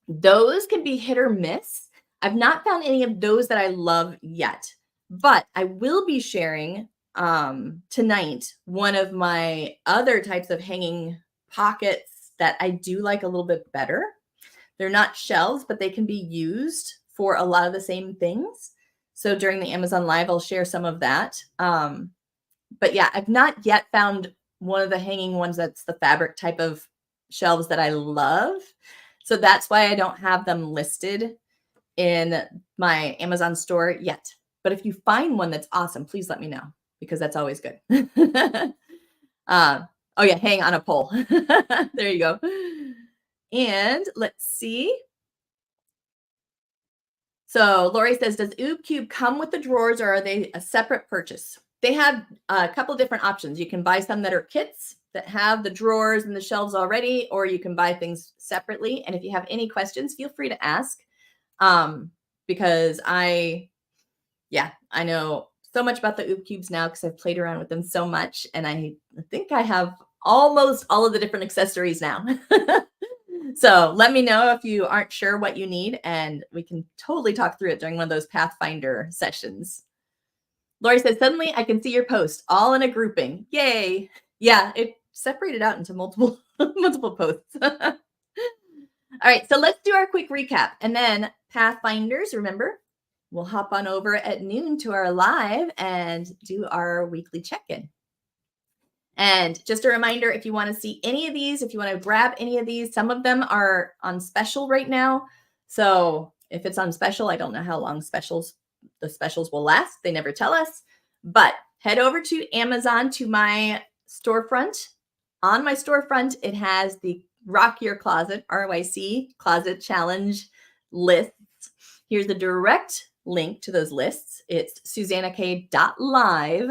[SPEAKER 1] Those can be hit or miss. I've not found any of those that I love yet, but I will be sharing tonight one of my other types of hanging pockets that I do like a little bit better. They're not shelves, but they can be used for a lot of the same things. So during the Amazon Live, I'll share some of that. But yeah, I've not yet found one of the hanging ones that's the fabric type of shelves that I love. So that's why I don't have them listed in my Amazon store yet. But if you find one that's awesome, please let me know because that's always good. Oh yeah, hang on a pole. There you go. And let's see. So Lori says, does Oob Cube come with the drawers or are they a separate purchase? They have a couple different options. You can buy some that are kits that have the drawers and the shelves already, or you can buy things separately. And if you have any questions, feel free to ask. Because I know so much about the Oob Cubes now because I've played around with them so much. And I think I have almost all of the different accessories now. So let me know if you aren't sure what you need, and we can totally talk through it during one of those Pathfinder sessions. Lori says, suddenly I can see your post all in a grouping. Yay. Yeah, it separated out into multiple posts. All right, so let's do our quick recap. And then Pathfinders, remember, we'll hop on over at noon to our live and do our weekly check-in. And just a reminder, if you want to see any of these, if you want to grab any of these, some of them are on special right now. So if it's on special, I don't know how long the specials will last. They never tell us. But head over to Amazon to my storefront. On my storefront, it has the Rock Your Closet, RYC Closet Challenge lists. Here's the direct link to those lists. It's susannak.live/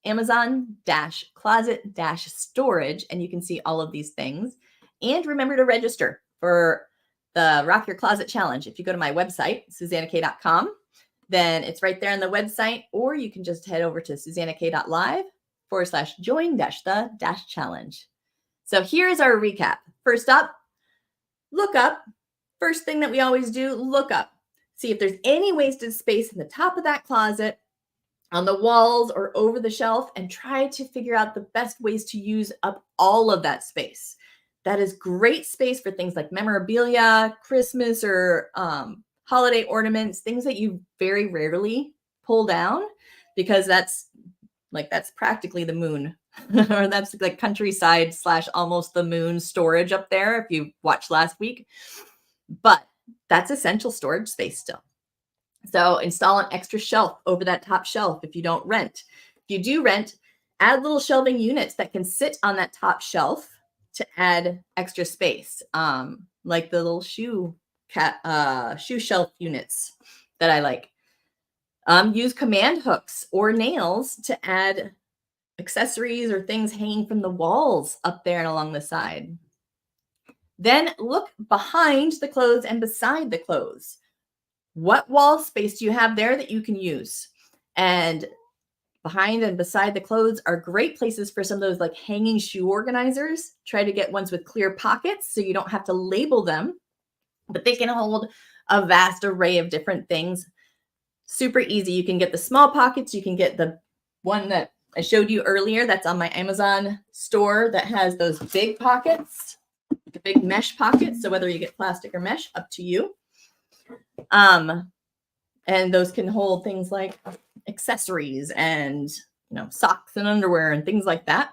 [SPEAKER 1] Amazon-closet-storage, and you can see all of these things. And remember to register for the Rock Your Closet Challenge. If you go to my website, susannak.com, then it's right there on the website, or you can just head over to susannak.live/join-the-challenge. So here's our recap. First up, look up. First thing that we always do, look up. See if there's any wasted space in the top of that closet, on the walls, or over the shelf, and try to figure out the best ways to use up all of that space. That is great space for things like memorabilia, Christmas, or holiday ornaments, things that you very rarely pull down, because that's practically the moon, or that's like countryside / almost the moon storage up there if you watched last week. But that's essential storage space still. So install an extra shelf over that top shelf if you don't rent. If you do rent, add little shelving units that can sit on that top shelf to add extra space, like the little shoe shelf units that I like. Use command hooks or nails to add accessories or things hanging from the walls up there and along the side. Then look behind the clothes and beside the clothes. What wall space do you have there that you can use? And behind and beside the clothes are great places for some of those like hanging shoe organizers. Try to get ones with clear pockets so you don't have to label them, but they can hold a vast array of different things. Super easy. You can get the small pockets. You can get the one that I showed you earlier that's on my Amazon store that has those big pockets, the big mesh pockets. So whether you get plastic or mesh, up to you. And those can hold things like accessories and, socks and underwear and things like that.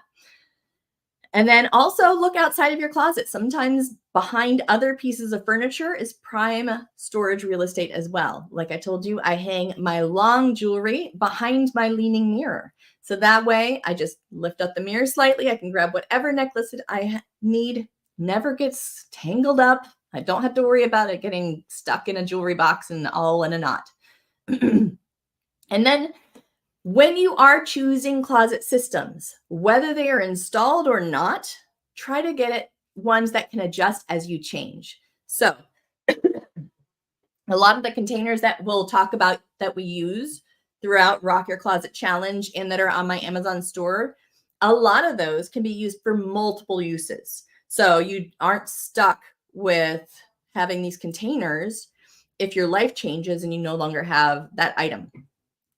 [SPEAKER 1] And then also look outside of your closet. Sometimes behind other pieces of furniture is prime storage real estate as well. Like I told you, I hang my long jewelry behind my leaning mirror. So that way I just lift up the mirror slightly. I can grab whatever necklace I need, never gets tangled up. I don't have to worry about it getting stuck in a jewelry box and all in a knot. And then when you are choosing closet systems, whether they are installed or not, try to get ones that can adjust as you change. So a lot of the containers that we'll talk about that we use throughout Rock Your Closet Challenge and that are on my Amazon store, a lot of those can be used for multiple uses. So you aren't stuck with having these containers if your life changes and you no longer have that item.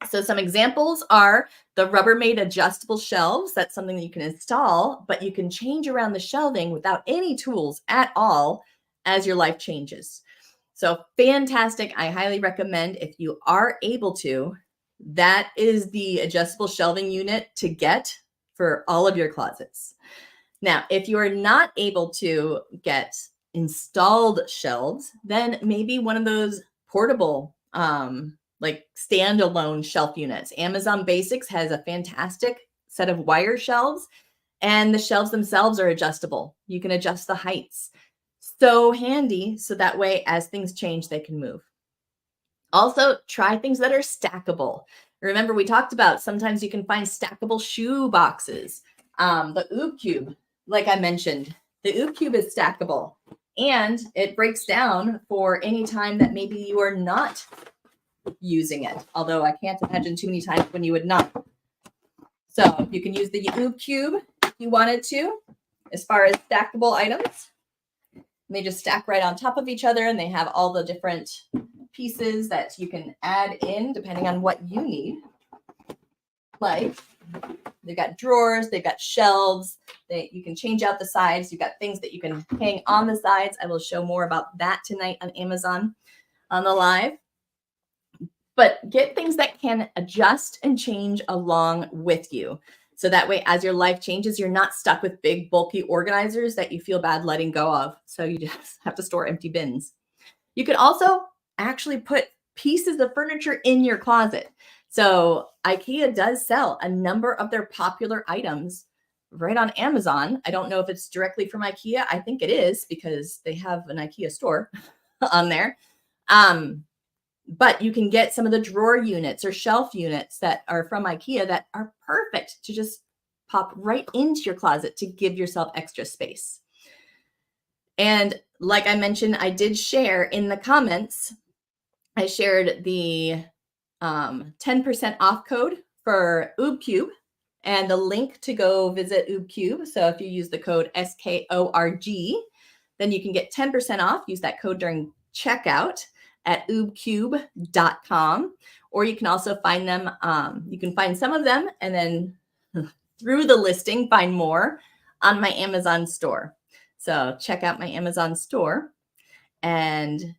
[SPEAKER 1] So some examples are the Rubbermaid adjustable shelves. That's something that you can install, but you can change around the shelving without any tools at all as your life changes. So fantastic. I highly recommend, if you are able to, that is the adjustable shelving unit to get for all of your closets. Now, if you are not able to get installed shelves, then maybe one of those portable, like standalone shelf units. Amazon Basics has a fantastic set of wire shelves, and the shelves themselves are adjustable. You can adjust the heights. So handy, so that way as things change, they can move. Also, try things that are stackable. Remember, we talked about sometimes you can find stackable shoe boxes. The Oob Cube, like I mentioned, the Oob Cube is stackable, and it breaks down for any time that maybe you are not using it. Although I can't imagine too many times when you would not. So you can use the Oob Cube if you wanted to, as far as stackable items. And they just stack right on top of each other, and they have all the different pieces that you can add in depending on what you need. Like, they've got drawers, they've got shelves, you can change out the sides. You've got things that you can hang on the sides. I will show more about that tonight on Amazon on the live. But get things that can adjust and change along with you. So that way, as your life changes, you're not stuck with big, bulky organizers that you feel bad letting go of. So you just have to store empty bins. You could also actually put pieces of furniture in your closet. So IKEA does sell a number of their popular items right on Amazon. I don't know if it's directly from IKEA. I think it is, because they have an IKEA store on there. But you can get some of the drawer units or shelf units that are from IKEA that are perfect to just pop right into your closet to give yourself extra space. And like I mentioned, I did share in the comments, I shared the 10% off code for Oob Cube and the link to go visit Oob Cube. So if you use the code SKORG, then you can get 10% off. Use that code during checkout at oobcube.com. Or you can also find them, you can find some of them and then through the listing, find more on my Amazon store. So check out my Amazon store and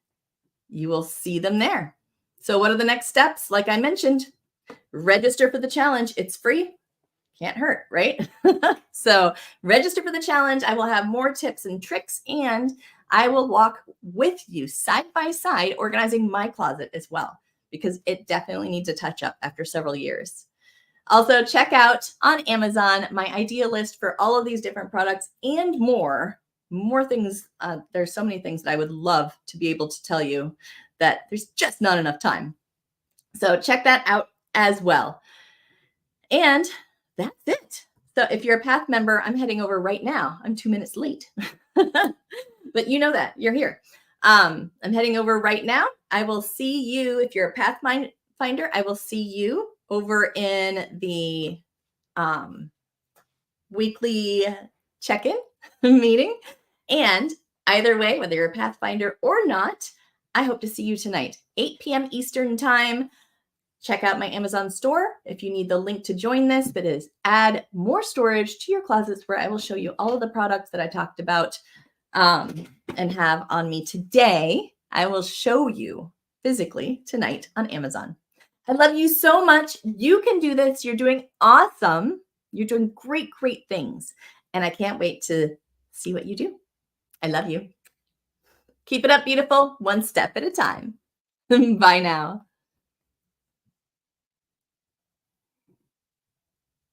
[SPEAKER 1] you will see them there. So what are the next steps? Like I mentioned, register for the challenge. It's free. Can't hurt, right? So register for the challenge. I will have more tips and tricks, and I will walk with you side by side organizing my closet as well, because it definitely needs a touch up after several years. Also, check out on Amazon my idea list for all of these different products and more things. There's so many things that I would love to be able to tell you that there's just not enough time. So check that out as well. And that's it. So if you're a Path member, I'm heading over right now. I'm 2 minutes late, but you know that you're here. I'm heading over right now. I will see you. If you're a Pathfinder, I will see you over in the weekly check-in meeting. And either way, whether you're a Pathfinder or not, I hope to see you tonight, 8 p.m. Eastern time. Check out my Amazon store if you need the link to join this. That is add more storage to your closets, where I will show you all of the products that I talked about and have on me today. I will show you physically tonight on Amazon. I love you so much. You can do this. You're doing awesome. You're doing great, great things. And I can't wait to see what you do. I love you. Keep it up, beautiful, one step at a time. Bye now.